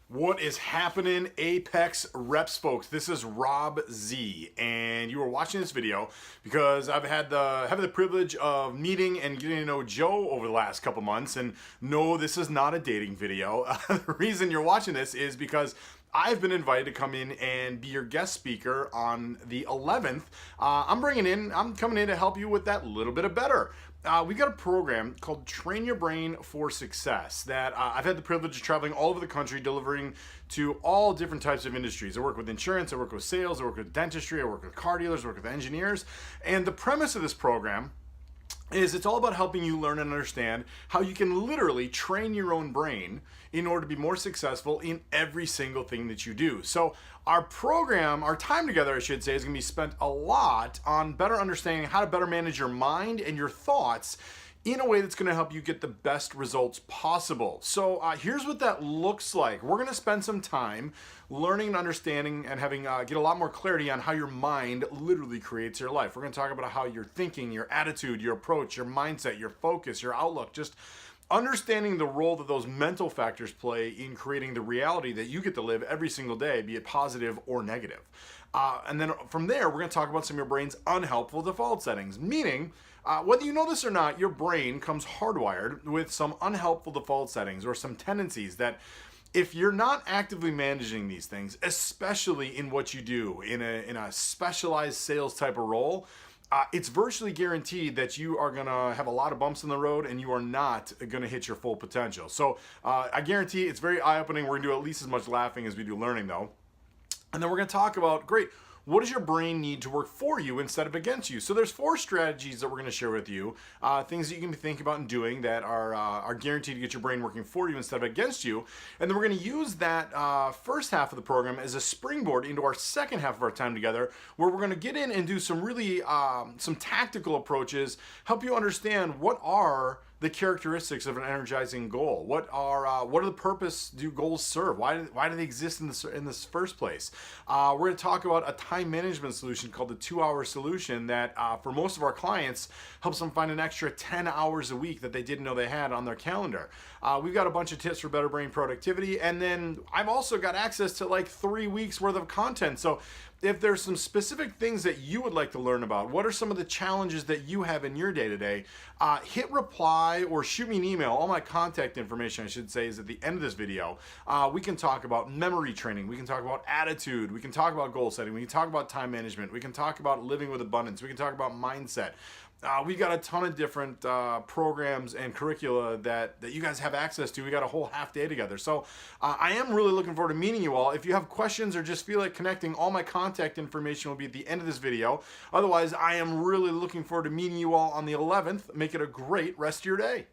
What is happening, Apex Reps folks? This is Rob Z, and you are watching this video because I've had the privilege of meeting and getting to know Joe over the last couple months. And no, this is not a dating video. The reason you're watching this is because I've been invited to come in and be your guest speaker on the 11th. I'm coming in to help you with that little bit of better. We've got a program called Train Your Brain for Success that I've had the privilege of traveling all over the country, delivering to all different types of industries. I work with insurance, I work with sales, I work with dentistry, I work with car dealers, I work with engineers. And the premise of this program is it's all about helping you learn and understand how you can literally train your own brain in order to be more successful in every single thing that you do. So our program, our time together, I should say, is going to be spent a lot on better understanding how to better manage your mind and your thoughts in a way that's going to help you get the best results possible. So here's what that looks like. We're going to spend some time learning and understanding and having get a lot more clarity on how your mind literally creates your life. We're going to talk about how your thinking, your attitude, your approach, your mindset, your focus, your outlook, just understanding the role that those mental factors play in creating the reality that you get to live every single day, be it positive or negative. And then from there, we're going to talk about some of your brain's unhelpful default settings, meaning whether you know this or not, your brain comes hardwired with some unhelpful default settings or some tendencies that if you're not actively managing these things, especially in what you do in a specialized sales type of role, it's virtually guaranteed that you are going to have a lot of bumps in the road and you are not going to hit your full potential. So I guarantee it's very eye-opening. We're going to do at least as much laughing as we do learning, though. And then we're going to talk about, great, what does your brain need to work for you instead of against you? So there's 4 strategies that we're going to share with you, things that you can be thinking about and doing that are guaranteed to get your brain working for you instead of against you. And then we're going to use that first half of the program as a springboard into our second half of our time together, where we're going to get in and do some really some tactical approaches, help you understand what are the characteristics of an energizing goal. What are the purpose do goals serve? Why do they exist in this first place? We're going to talk about a time management solution called the 2-hour solution that for most of our clients helps them find an extra 10 hours a week that they didn't know they had on their calendar. We've got a bunch of tips for better brain productivity, and then I've also got access to like 3 weeks worth of content. So if there's some specific things that you would like to learn about, what are some of the challenges that you have in your day-to-day, hit reply or shoot me an email. All my contact information, I should say, is at the end of this video. We can talk about memory training. We can talk about attitude. We can talk about goal setting. We can talk about time management. We can talk about living with abundance. We can talk about mindset. We've got a ton of different programs and curricula that you guys have access to. We got a whole half day together. So I am really looking forward to meeting you all. If you have questions or just feel like connecting, all my contact information will be at the end of this video. Otherwise, I am really looking forward to meeting you all on the 11th. Make it a great rest of your day.